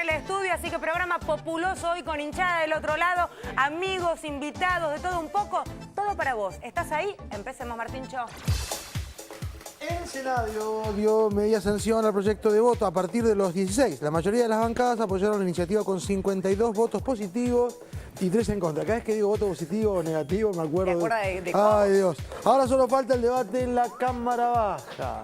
el estudio, así que programa populoso hoy con hinchada del otro lado, amigos, invitados, de todo un poco, todo para vos. ¿Estás ahí? Empecemos, Martincho. El Senado dio media sanción al proyecto de voto a partir de los 16. La mayoría de las bancadas apoyaron la iniciativa con 52 votos positivos y 3 en contra. Cada vez que digo voto positivo o negativo me acuerdo ¿Te acuerdas de Ay, Dios. Ahora solo falta el debate en la Cámara Baja.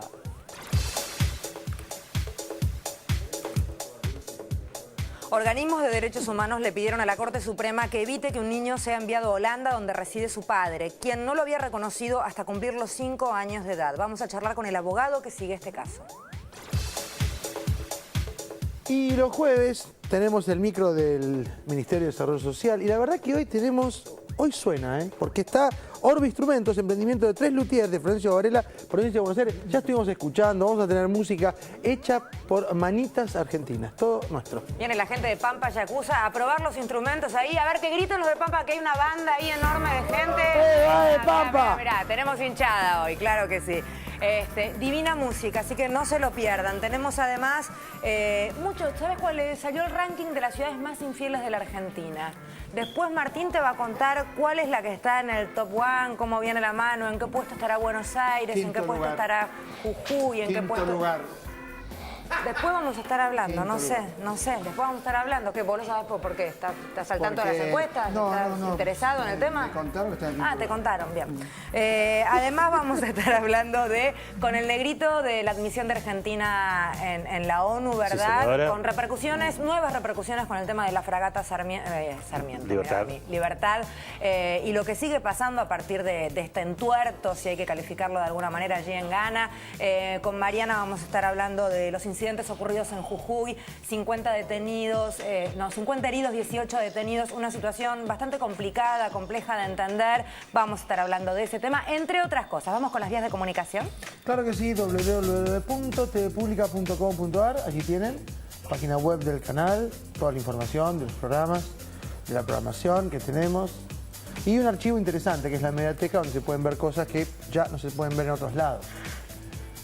Organismos de derechos humanos le pidieron a la Corte Suprema que evite que un niño sea enviado a Holanda, donde reside su padre, quien no lo había reconocido hasta cumplir los 5 años de edad. Vamos a charlar con el abogado que sigue este caso. Y los jueves tenemos el micro del Ministerio de Desarrollo Social. Y la verdad que hoy suena, porque está Orbe Instrumentos, emprendimiento de 3 luthiers de Florencio Varela, provincia de Buenos Aires. Ya estuvimos escuchando, vamos a tener música hecha por manitas argentinas, todo nuestro. Viene la gente de Pampa Yakuza a probar los instrumentos ahí, a ver qué gritan los de Pampa, que hay una banda ahí enorme de gente. ¡Va de Pampa! Mirá, tenemos hinchada hoy, claro que sí. Divina música, así que no se lo pierdan. Tenemos además ¿sabes cuál es? Salió el ranking de las ciudades más infieles de la Argentina. Después Martín te va a contar cuál es la que está en el top 1, cómo viene la mano, en qué puesto estará Buenos Aires, en qué puesto estará Jujuy, en qué puesto... lugar. Después vamos a estar hablando, no sé. Después vamos a estar hablando, que vos lo sabés por qué. ¿Estás al tanto de las encuestas? ¿Estás interesado en el tema? Me contaron, está aquí. Te contaron, bien. Además vamos a estar hablando con el negrito de la admisión de Argentina en la ONU, ¿verdad? Sí, con repercusiones, nuevas repercusiones con el tema de la fragata Sarmiento. Libertad. Y lo que sigue pasando a partir de este entuerto, si hay que calificarlo de alguna manera, allí en Ghana. Con Mariana vamos a estar hablando de los incidentes ocurridos en Jujuy, 50 heridos, 18 detenidos, una situación bastante complicada, compleja de entender. Vamos a estar hablando de ese tema, entre otras cosas. ¿Vamos con las vías de comunicación? Claro que sí, www.tvpublica.com.ar, allí tienen, página web del canal, toda la información de los programas, de la programación que tenemos. Y un archivo interesante que es la Mediateca, donde se pueden ver cosas que ya no se pueden ver en otros lados.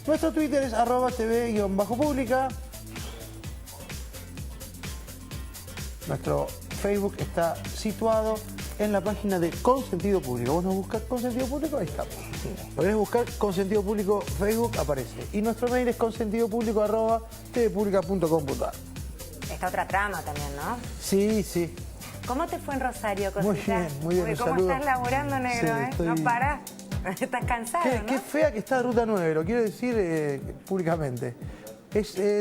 Nuestro Twitter es @tv_publica. Nuestro Facebook está situado en la página de Consentido Público. Vos nos buscás Consentido Público, ahí estamos. Podés buscar Consentido Público Facebook, aparece. Y nuestro mail es consentidopublico@tvpublica.com.ar. Esta otra trama también, ¿no? Sí. ¿Cómo te fue en Rosario, Cosita? Muy bien, un ¿Cómo saludo. estás laburando, negro? Sí, No paras. Estás cansado, ¿no? Qué fea que está Ruta 9, lo quiero decir públicamente.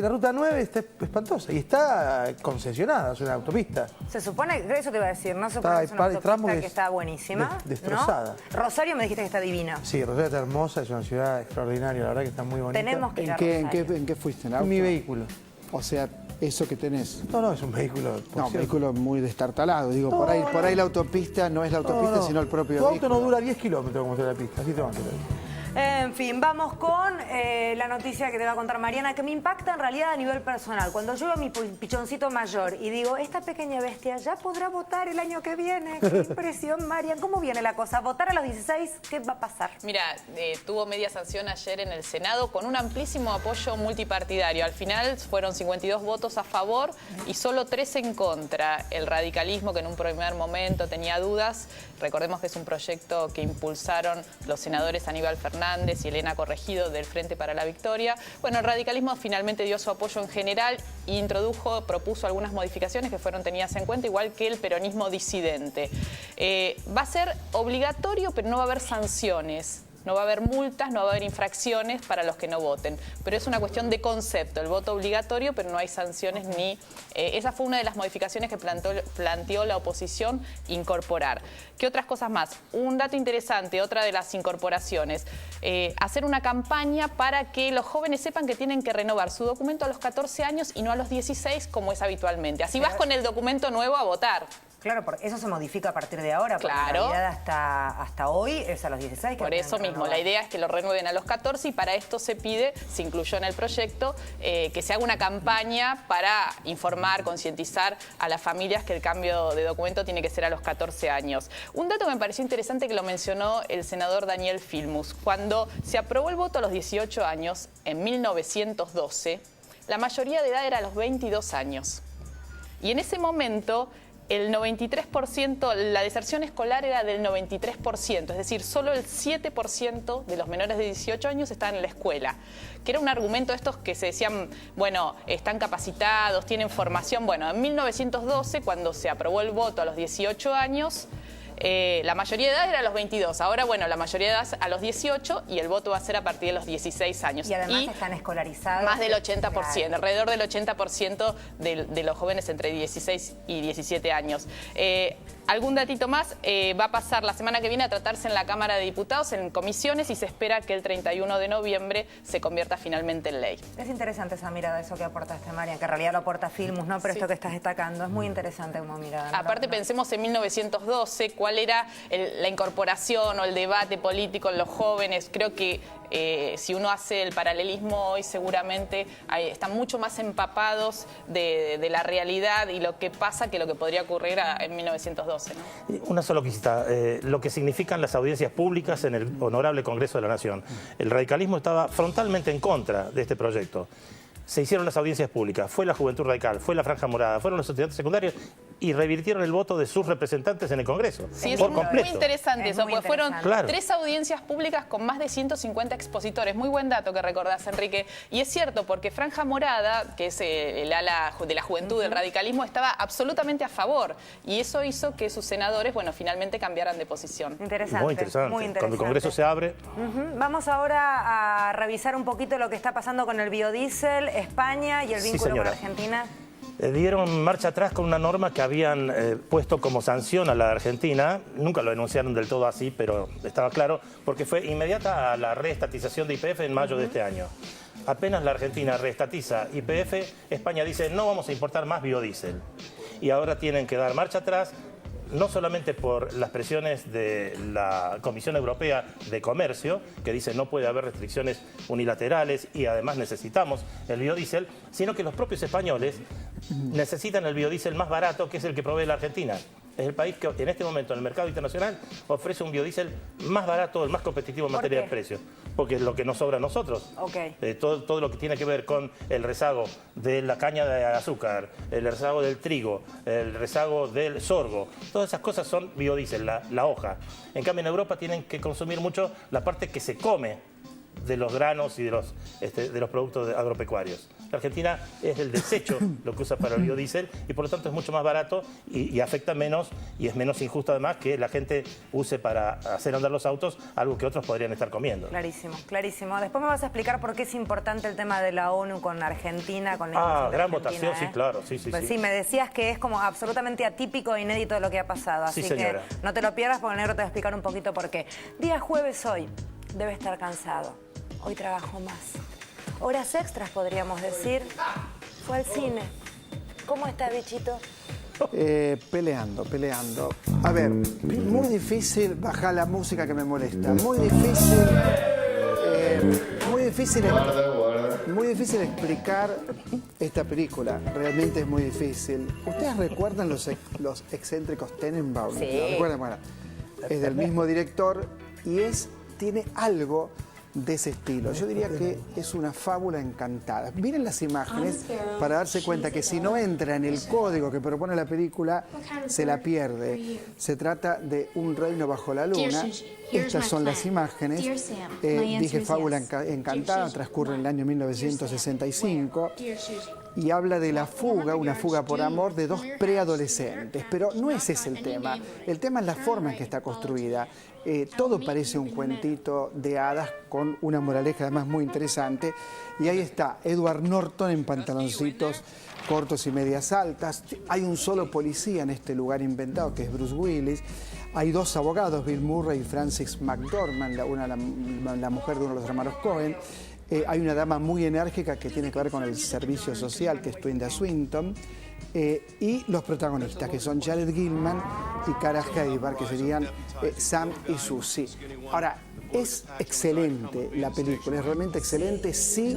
La Ruta 9 está espantosa y está concesionada, es una autopista. Se supone, eso te iba a decir, ¿no? Se supone que es una autopista que está buenísima, destrozada. ¿no? Rosario me dijiste que está divina. Sí, Rosario está hermosa, es una ciudad extraordinaria, la verdad que está muy bonita. Tenemos que ir a Rosario. ¿En qué fuiste? ¿En auto? En mi vehículo. O sea, eso que tenés. No, es un vehículo. No, un vehículo muy destartalado. Digo, por ahí la autopista no es la autopista, sino el propio vehículo. Tu auto vehículo. no dura 10 kilómetros como está la pista, así te van a quedar. En fin, vamos con la noticia que te va a contar Mariana, que me impacta en realidad a nivel personal. Cuando yo veo a mi pichoncito mayor y digo, esta pequeña bestia ya podrá votar el año que viene. Qué impresión, Marian. ¿Cómo viene la cosa? ¿Votar a los 16? ¿Qué va a pasar? Mira, tuvo media sanción ayer en el Senado con un amplísimo apoyo multipartidario. Al final fueron 52 votos a favor y solo 3 en contra. El radicalismo, que en un primer momento tenía dudas, recordemos que es un proyecto que impulsaron los senadores Aníbal Fernández y Elena Corregido del Frente para la Victoria. Bueno, el radicalismo finalmente dio su apoyo en general e propuso algunas modificaciones que fueron tenidas en cuenta, igual que el peronismo disidente. Va a ser obligatorio, pero no va a haber sanciones. No va a haber multas, no va a haber infracciones para los que no voten. Pero es una cuestión de concepto, el voto obligatorio, pero no hay sanciones ni... esa fue una de las modificaciones que planteó la oposición incorporar. ¿Qué otras cosas más? Un dato interesante, otra de las incorporaciones. Hacer una campaña para que los jóvenes sepan que tienen que renovar su documento a los 14 años y no a los 16 como es habitualmente. Así vas con el documento nuevo a votar. Claro, porque eso se modifica a partir de ahora, porque claro. en realidad hasta hoy es a los 16. Por eso mismo, la idea es que lo renueven a los 14 y para esto se pide, se incluyó en el proyecto, que se haga una campaña para informar, concientizar a las familias que el cambio de documento tiene que ser a los 14 años. Un dato que me pareció interesante que lo mencionó el senador Daniel Filmus. Cuando se aprobó el voto a los 18 años, en 1912, la mayoría de edad era a los 22 años. Y en ese momento el 93%, la deserción escolar era del 93%, es decir, solo el 7% de los menores de 18 años estaban en la escuela. Que era un argumento de estos que se decían, bueno, están capacitados, tienen formación. Bueno, en 1912, cuando se aprobó el voto a los 18 años, la mayoría de edad era a los 22. Ahora, bueno, la mayoría de edad a los 18 y el voto va a ser a partir de los 16 años. Y además están escolarizados. Más del 80%, claro. Alrededor del 80% de los jóvenes entre 16 y 17 años. Algún datito más, va a pasar la semana que viene a tratarse en la Cámara de Diputados, en comisiones, y se espera que el 31 de noviembre se convierta finalmente en ley. Es interesante esa mirada, eso que aportaste, Marian, que en realidad lo aporta Filmus, ¿no? Pero sí. Esto que estás destacando es muy interesante como mirada. Aparte, pensemos en 1912, cuál era la incorporación o el debate político en los jóvenes. Creo que si uno hace el paralelismo hoy, seguramente están mucho más empapados de la realidad y lo que pasa que lo que podría ocurrir en 1912. ¿No? Una sola cosita, lo que significan las audiencias públicas en el Honorable Congreso de la Nación. El radicalismo estaba frontalmente en contra de este proyecto. Se hicieron las audiencias públicas, fue la Juventud Radical, fue la Franja Morada, fueron los estudiantes secundarios y revirtieron el voto de sus representantes en el Congreso. Sí, por es completo. muy interesante eso, porque fueron Claro. 3 audiencias públicas con más de 150 expositores. Muy buen dato que recordás, Enrique. Y es cierto, porque Franja Morada, que es el ala de la juventud del radicalismo, estaba absolutamente a favor. Y eso hizo que sus senadores, bueno, finalmente cambiaran de posición. Interesante. Muy interesante. Muy interesante. Cuando el Congreso se abre... Vamos ahora a revisar un poquito lo que está pasando con el biodiesel, España y el Sí, vínculo con señora. Argentina. Dieron marcha atrás con una norma que habían puesto como sanción a la de Argentina. Nunca lo denunciaron del todo así, pero estaba claro, porque fue inmediata a la reestatización de YPF en mayo de este año. Apenas la Argentina reestatiza YPF, España dice no vamos a importar más biodiesel. Y ahora tienen que dar marcha atrás, no solamente por las presiones de la Comisión Europea de Comercio, que dice no puede haber restricciones unilaterales y además necesitamos el biodiesel, sino que los propios españoles necesitan el biodiesel más barato, que es el que provee la Argentina. Es el país que en este momento en el mercado internacional ofrece un biodiesel más barato, el más competitivo en materia de precios, porque es lo que nos sobra a nosotros. Okay. Todo lo que tiene que ver con el rezago de la caña de azúcar, el rezago del trigo, el rezago del sorgo, todas esas cosas son biodiesel, la hoja. En cambio en Europa tienen que consumir mucho la parte que se come de los granos y de los productos agropecuarios. La Argentina es el desecho lo que usa para el biodiesel y por lo tanto es mucho más barato y afecta menos y es menos injusto además que la gente use para hacer andar los autos algo que otros podrían estar comiendo. Clarísimo, clarísimo. Después me vas a explicar por qué es importante el tema de la ONU con Argentina, con la gran Argentina, votación, sí, claro, sí. Pues sí, me decías que es como absolutamente atípico e inédito lo que ha pasado, así Sí, que señora. no te lo pierdas porque el negro te va a explicar un poquito por qué. Día jueves hoy, debe estar cansado. Hoy trabajo más. Horas extras, podríamos decir. Fue al cine. ¿Cómo está, bichito? Peleando. A ver, muy difícil bajar la música que me molesta. Muy difícil explicar esta película. Realmente es muy difícil. ¿Ustedes recuerdan los excéntricos Tenenbaum? Sí. ¿Lo recuerdan? Bueno, es del mismo director y tiene algo de ese estilo. Yo diría que es una fábula encantada. Miren las imágenes para darse cuenta que si no entra en el código que propone la película, se la pierde. Se trata de un reino bajo la luna. Estas son las imágenes. Dije fábula encantada, transcurre en el año 1965 y habla de la fuga, una fuga por amor de 2 preadolescentes. Pero no es ese el tema. El tema es la forma en que está construida. Todo parece un cuentito de hadas con una moraleja además muy interesante. Y ahí está Edward Norton en pantaloncitos cortos y medias altas. Hay un solo policía en este lugar inventado que es Bruce Willis. Hay 2 abogados, Bill Murray y Frances McDormand, la mujer de uno de los hermanos Cohen. Hay una dama muy enérgica que tiene que ver con el servicio social, que es Tilda Swinton. Y los protagonistas, que son Jared Gilman y Cara Heiber, que serían Sam y Susie. Ahora, es excelente la película, es realmente excelente si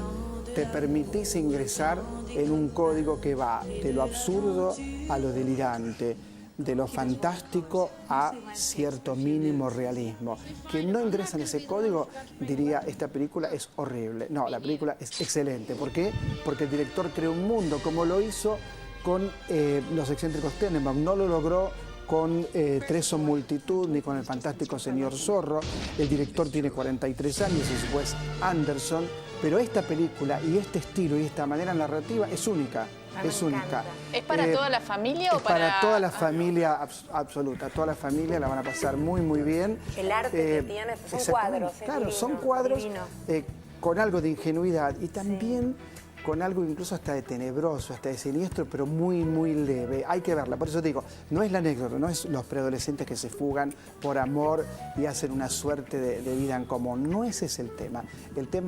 te permitís ingresar en un código que va de lo absurdo a lo delirante, de lo fantástico a cierto mínimo realismo. Quien no ingresa en ese código diría, esta película es horrible. No, la película es excelente. ¿Por qué? Porque el director creó un mundo como lo hizo con Los excéntricos Tenenbaum, no lo logró con Tres son multitud, ni con El fantástico señor Zorro. El director tiene 43 años, es Wes Anderson, pero esta película y este estilo y esta manera narrativa es única. Es única. ¿Es para toda la familia o para toda la familia absoluta? Toda la familia la van a pasar muy, muy bien. El arte que tiene, son cuadros. Claro, divino, son cuadros divino. Con algo de ingenuidad y también con algo incluso hasta de tenebroso, hasta de siniestro, pero muy, muy leve. Hay que verla, por eso te digo, no es la anécdota, no es los preadolescentes que se fugan por amor y hacen una suerte de vida en común. No ese es el tema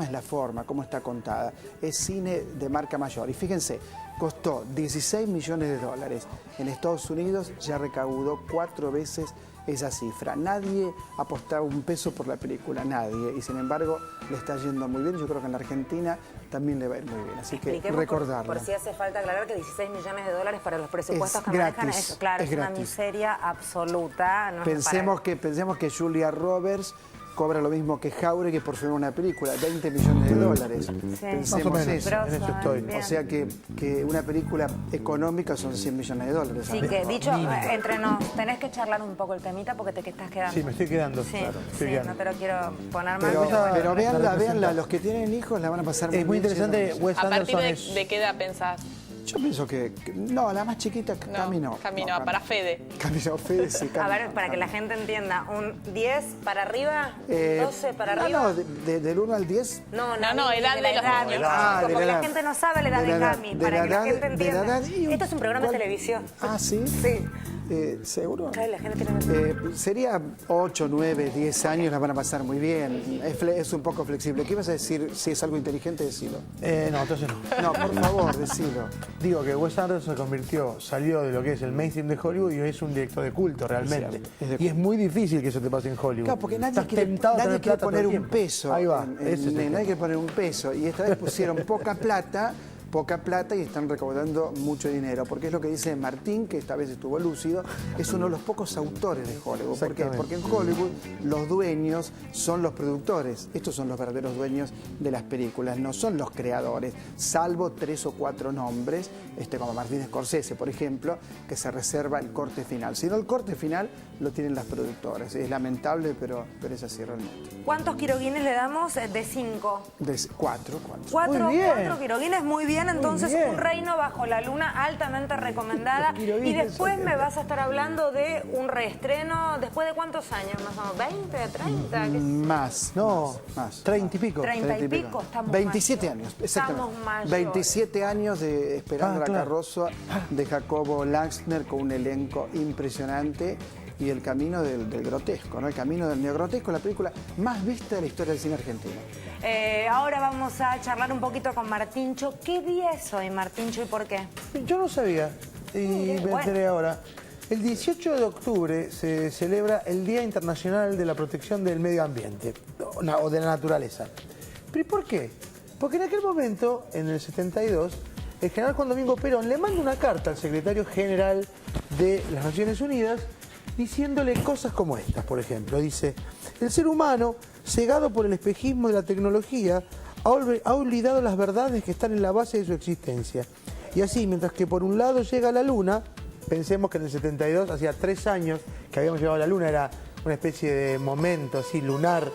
es la forma, cómo está contada. Es cine de marca mayor. Y fíjense, costó 16 millones de dólares. En Estados Unidos ya recaudó 4 veces esa cifra. Nadie apostaba un peso por la película, nadie. Y sin embargo, le está yendo muy bien. Yo creo que en la Argentina también le va a ir muy bien. Así que recordarlo. Por si hace falta aclarar que 16 millones de dólares para los presupuestos que manejan es, claro, es una miseria absoluta. No pensemos que Julia Roberts cobra lo mismo que Jauregui por filmar una película, 20 millones de dólares. Sí. Pensemos eso. En eso estoy. O sea que una película económica son 100 millones de dólares. Sí, que dicho entre nos, tenés que charlar un poco el temita porque te estás quedando. Sí, me estoy quedando. Sí, claro, no te lo quiero poner mal. Pero véanla, los que tienen hijos la van a pasar muy bien. Es muy interesante, Wes ¿A partir Anderson de qué edad pensás? Yo pienso que no, la más chiquita caminó. Caminó, para Fede. Caminó, Fede sí, caminó. A ver, para que la gente entienda, ¿un 10 para arriba? ¿12 para arriba? No, del 1 al 10. No, edad de los niños. Porque la gente no sabe la edad de Cami, para que la gente entienda. Esto es un programa de televisión. Ah, ¿sí? Sí. ¿Seguro? Claro, la gente tiene... Sería 8, 9, 10 años, la van a pasar muy bien. Es un poco flexible. ¿Qué ibas a decir? Si es algo inteligente, decilo. No, entonces no. No, por favor, decilo. Digo que Wes Anderson salió de lo que es el mainstream de Hollywood y hoy es un director de culto realmente. Y es muy difícil que eso te pase en Hollywood. Claro, porque nadie quiere poner un peso. Ahí va. Nadie quiere poner un peso. Y esta vez pusieron poca plata y están recaudando mucho dinero, porque es lo que dice Martín, que esta vez estuvo lúcido, es uno de los pocos autores de Hollywood. ¿Por qué? Porque en Hollywood los dueños son los productores, estos son los verdaderos dueños de las películas, no son los creadores, salvo 3 o 4 nombres, como Martin Scorsese, por ejemplo, que se reserva el corte final. Si no, el corte final lo tienen las productoras. Es lamentable, pero es así realmente. ¿Cuántos quiroguines le damos de 5? De 4. 4 quiroguines, muy bien. Entonces, Un reino bajo la luna, altamente recomendada. Y después me vas a estar hablando de un reestreno. ¿Después de cuántos años más o menos? ¿20, 30? Más. No, más. 30 y pico. 30 y pico, estamos 27 años, exactamente. Estamos mayores. 27 años de Esperando la carroza de Jacobo Laxner con un elenco impresionante. Y el camino del grotesco, ¿no? El camino del neogrotesco, la película más vista de la historia del cine argentino. Ahora vamos a charlar un poquito con Martincho. ¿Qué día es hoy, Martincho, y por qué? Yo no sabía, y me enteré ahora. El 18 de octubre se celebra el Día Internacional de la Protección del Medio Ambiente, o de la naturaleza. ¿Pero y por qué? Porque en aquel momento, en el 72, el general Juan Domingo Perón le manda una carta al secretario general de las Naciones Unidas diciéndole cosas como estas, por ejemplo. Dice, el ser humano, cegado por el espejismo de la tecnología, ha olvidado las verdades que están en la base de su existencia. Y así, mientras que por un lado llega la luna, pensemos que en el 72, hacía 3 años que habíamos llegado a la luna, era una especie de momento así lunar,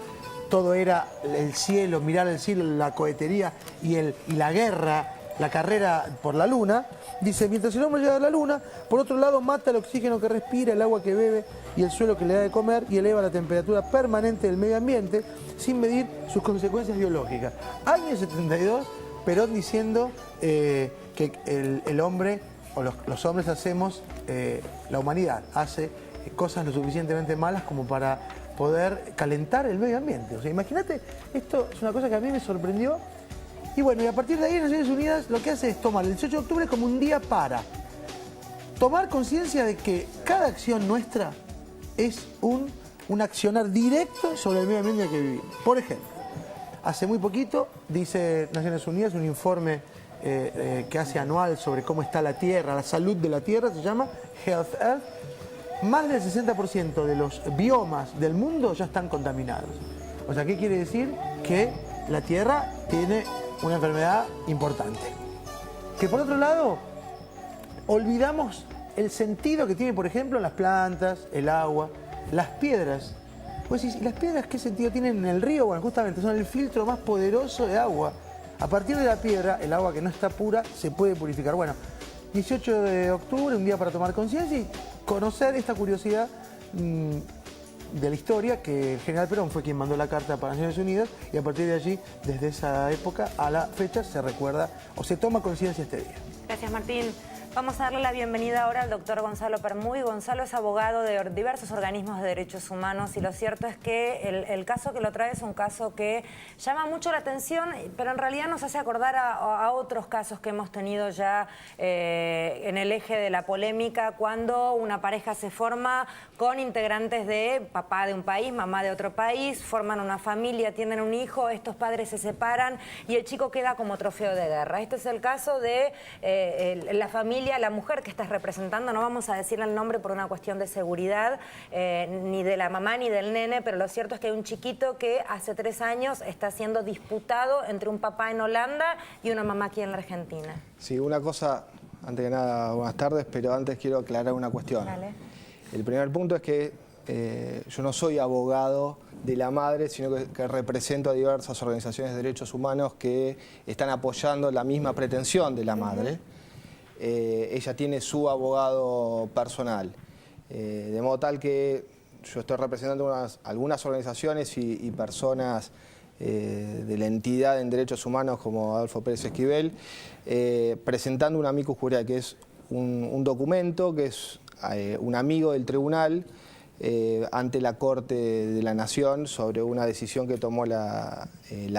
todo era el cielo, mirar el cielo, la cohetería y la guerra, la carrera por la luna. Dice, mientras el hombre llega a la luna, por otro lado mata el oxígeno que respira, el agua que bebe y el suelo que le da de comer y eleva la temperatura permanente del medio ambiente sin medir sus consecuencias biológicas. Año 72, Perón diciendo que el hombre, o los hombres hacemos, la humanidad hace cosas lo suficientemente malas como para poder calentar el medio ambiente. O sea, imagínate, esto es una cosa que a mí me sorprendió. Y bueno, y a partir de ahí Naciones Unidas lo que hace es tomar el 18 de octubre como un día para tomar conciencia de que cada acción nuestra es un accionar directo sobre el medio ambiente en el que vivimos. Por ejemplo, hace muy poquito, dice Naciones Unidas, un informe que hace anual sobre cómo está la Tierra, la salud de la Tierra, se llama Health Earth. Más del 60% de los biomas del mundo ya están contaminados. O sea, ¿qué quiere decir? Que la Tierra tiene una enfermedad importante. Que por otro lado, olvidamos el sentido que tiene, por ejemplo, las plantas, el agua, las piedras. Pues, ¿y las piedras qué sentido tienen en el río? Bueno, justamente son el filtro más poderoso de agua. A partir de la piedra, el agua que no está pura se puede purificar. Bueno, 18 de octubre, un día para tomar conciencia y conocer esta curiosidad de la historia, que el general Perón fue quien mandó la carta para Naciones Unidas, y a partir de allí, desde esa época a la fecha, se recuerda o se toma conciencia este día. Gracias, Martín. Vamos a darle la bienvenida ahora al doctor Gonzalo Permuy. Gonzalo es abogado de diversos organismos de derechos humanos y lo cierto es que el caso que lo trae es un caso que llama mucho la atención, pero en realidad nos hace acordar a otros casos que hemos tenido ya en el eje de la polémica, cuando una pareja se forma con integrantes de papá de un país, mamá de otro país, forman una familia, tienen un hijo, estos padres se separan y el chico queda como trofeo de guerra. Este es el caso de la familia, la mujer que estás representando, no vamos a decirle el nombre por una cuestión de seguridad, ni de la mamá ni del nene, pero lo cierto es que hay un chiquito que hace 3 años está siendo disputado entre un papá en Holanda y una mamá aquí en la Argentina. Sí, una cosa, antes que nada, buenas tardes, pero antes quiero aclarar una cuestión. Dale. El primer punto es que yo no soy abogado de la madre, sino que represento a diversas organizaciones de derechos humanos que están apoyando la misma pretensión de la madre. Ella tiene su abogado personal, de modo tal que yo estoy representando algunas organizaciones y personas de la entidad en derechos humanos como Adolfo Pérez Esquivel, presentando un amicus curiae, que es un documento que es un amigo del tribunal ante la Corte de la Nación sobre una decisión que tomó la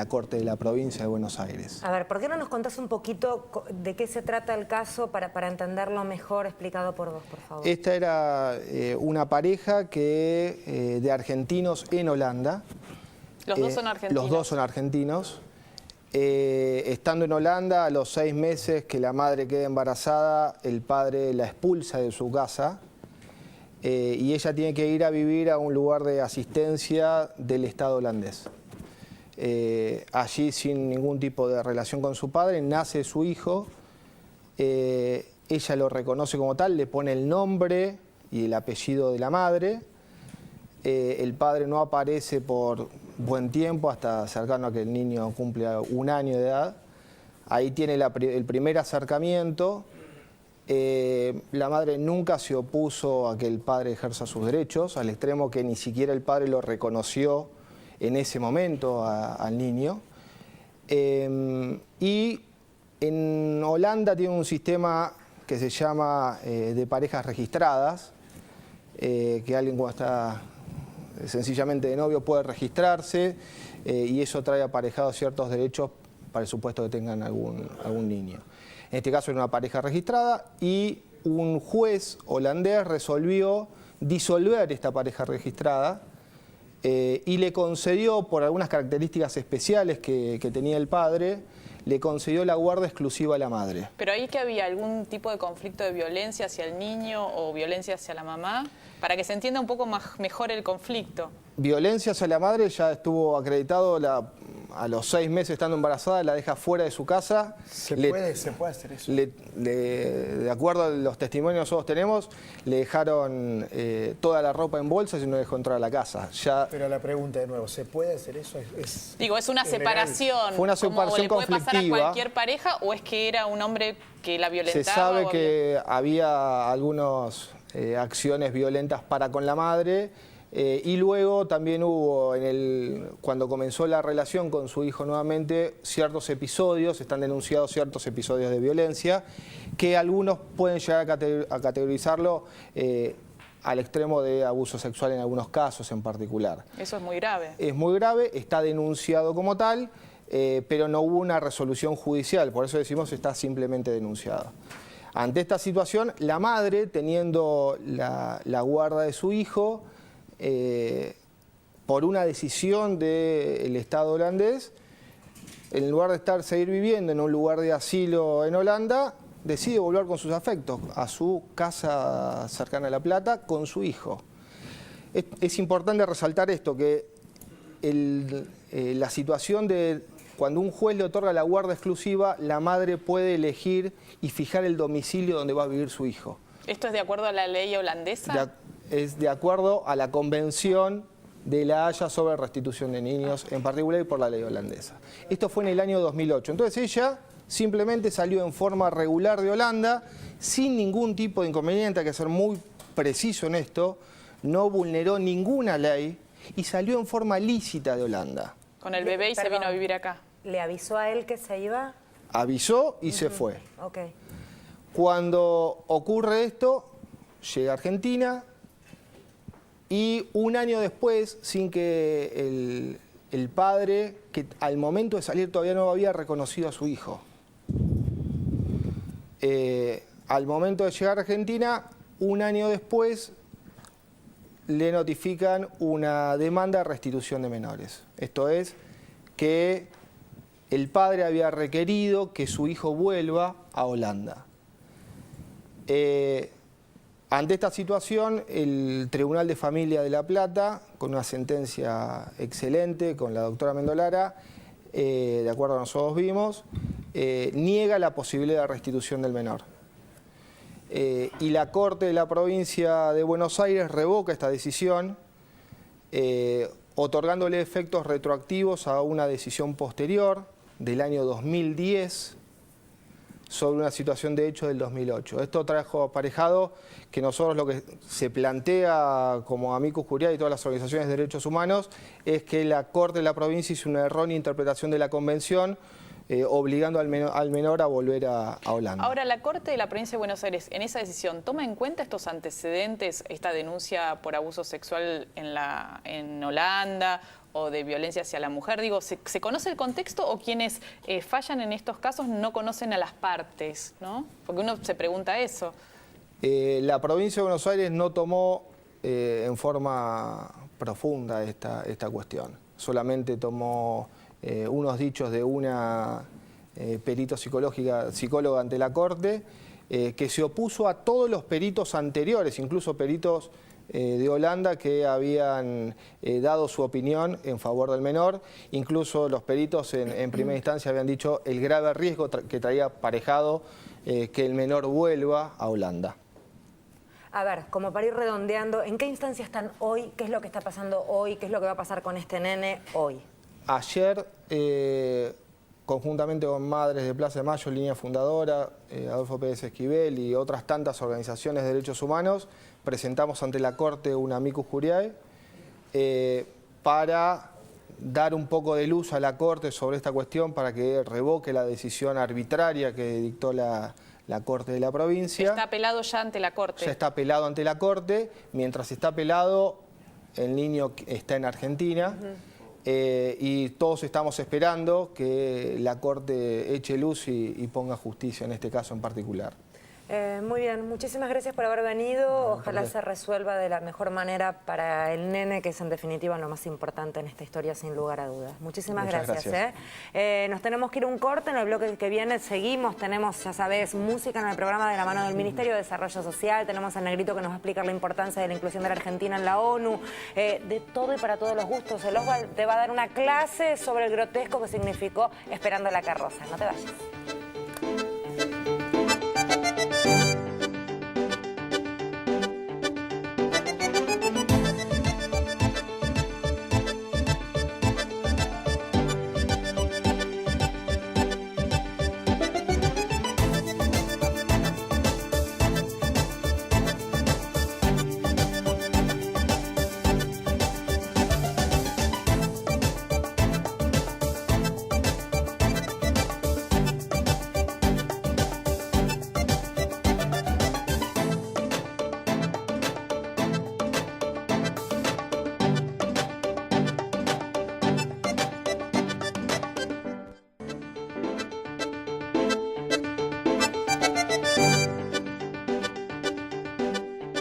Corte de la Provincia de Buenos Aires. A ver, ¿por qué no nos contás un poquito de qué se trata el caso para entenderlo mejor explicado por vos, por favor? Esta era una pareja de argentinos en Holanda. Los dos son argentinos. Los dos son argentinos. Estando en Holanda, a los 6 meses que la madre queda embarazada, el padre la expulsa de su casa. Y ella tiene que ir a vivir a un lugar de asistencia del Estado holandés. Allí, sin ningún tipo de relación con su padre, nace su hijo. Ella lo reconoce como tal, le pone el nombre y el apellido de la madre. El padre no aparece por buen tiempo, hasta cercano a que el niño cumple 1 año de edad. Ahí tiene el primer acercamiento. La madre nunca se opuso a que el padre ejerza sus derechos, al extremo que ni siquiera el padre lo reconoció en ese momento al niño. Y en Holanda tiene un sistema que se llama de parejas registradas, que alguien cuando está sencillamente de novio puede registrarse y eso trae aparejados ciertos derechos para el supuesto que tengan algún niño. En este caso era una pareja registrada y un juez holandés resolvió disolver esta pareja registrada y le concedió, por algunas características especiales que tenía el padre, le concedió la guarda exclusiva a la madre. ¿Pero ahí que había algún tipo de conflicto de violencia hacia el niño o violencia hacia la mamá? Para que se entienda un poco mejor el conflicto. Violencia hacia la madre ya estuvo acreditado, a los 6 meses estando embarazada la deja fuera de su casa. ¿Se puede hacer eso? De acuerdo a los testimonios que nosotros tenemos, le dejaron toda la ropa en bolsas y no dejó entrar a la casa. Pero la pregunta de nuevo, ¿se puede hacer eso? Digo, ¿es una separación? Fue una separación ¿Cómo le puede pasar a conflictiva. cualquier pareja o es que era un hombre que la violentaba? Se sabe que había algunas acciones violentas para con la madre. Y luego también hubo, cuando comenzó la relación con su hijo nuevamente, ciertos episodios, están denunciados ciertos episodios de violencia, que algunos pueden llegar a categorizarlo al extremo de abuso sexual en algunos casos en particular. Eso es muy grave. Es muy grave, está denunciado como tal, pero no hubo una resolución judicial, por eso decimos está simplemente denunciado. Ante esta situación, la madre, teniendo la guarda de su hijo, por una decisión del Estado holandés, en lugar de seguir viviendo en un lugar de asilo en Holanda, decide volver con sus afectos a su casa cercana a La Plata con su hijo. Es importante resaltar esto, que la situación de cuando un juez le otorga la guarda exclusiva, la madre puede elegir y fijar el domicilio donde va a vivir su hijo. ¿Esto es de acuerdo a la ley holandesa? Es de acuerdo a la Convención de La Haya sobre restitución de niños, en particular y por la ley holandesa. Esto fue en el año 2008. Entonces ella simplemente salió en forma regular de Holanda, sin ningún tipo de inconveniente, hay que ser muy preciso en esto, no vulneró ninguna ley y salió en forma lícita de Holanda. Con el bebé y se vino a vivir acá. ¿Le avisó a él que se iba? Avisó y se fue. Ok. Cuando ocurre esto, llega a Argentina y un año después, sin que el padre, que al momento de salir todavía no había reconocido a su hijo, al momento de llegar a Argentina, un año después, le notifican una demanda de restitución de menores. Esto es que el padre había requerido que su hijo vuelva a Holanda. Ante esta situación, el Tribunal de Familia de La Plata, con una sentencia excelente, con la doctora Mendolara, de acuerdo a lo que nosotros vimos, niega la posibilidad de restitución del menor. Y la Corte de la Provincia de Buenos Aires revoca esta decisión, otorgándole efectos retroactivos a una decisión posterior del año 2010 sobre una situación de hecho del 2008. Esto trajo aparejado que nosotros lo que se plantea como Amicus Curiae y todas las organizaciones de derechos humanos es que la Corte de la Provincia hizo una errónea interpretación de la Convención, obligando al menor a volver a Holanda. Ahora, la Corte de la Provincia de Buenos Aires, en esa decisión, ¿toma en cuenta estos antecedentes, esta denuncia por abuso sexual en Holanda o de violencia hacia la mujer? Digo, ¿se conoce el contexto o quienes fallan en estos casos no conocen a las partes, ¿no? Porque uno se pregunta eso. La Provincia de Buenos Aires no tomó en forma profunda esta cuestión. Solamente tomó unos dichos de una perito psicóloga ante la Corte, que se opuso a todos los peritos anteriores, incluso peritos de Holanda que habían dado su opinión en favor del menor. Incluso los peritos en primera instancia habían dicho el grave riesgo que traía aparejado que el menor vuelva a Holanda. A ver, como para ir redondeando, ¿en qué instancia están hoy? ¿Qué es lo que está pasando hoy? ¿Qué es lo que va a pasar con este nene hoy? Ayer, conjuntamente con Madres de Plaza de Mayo, Línea Fundadora, Adolfo Pérez Esquivel y otras tantas organizaciones de derechos humanos, presentamos ante la Corte una Amicus Curiae para dar un poco de luz a la Corte sobre esta cuestión, para que revoque la decisión arbitraria que dictó la Corte de la Provincia. ¿Está apelado ya ante la Corte? Ya está apelado ante la Corte. Mientras está apelado, el niño está en Argentina. Y todos estamos esperando que la Corte eche luz y ponga justicia en este caso en particular. Muy bien, muchísimas gracias por haber venido. Ojalá se resuelva de la mejor manera para el nene, que es en definitiva lo más importante en esta historia, sin lugar a dudas. Muchísimas gracias. Nos tenemos que ir a un corte. En el bloque que viene seguimos. Tenemos, ya sabes, música en el programa de la mano del Ministerio de Desarrollo Social. Tenemos a Negrito que nos va a explicar la importancia de la inclusión de la Argentina en la ONU. De todo y para todos los gustos. El Oswald te va a dar una clase sobre el grotesco que significó Esperando la carroza. No te vayas.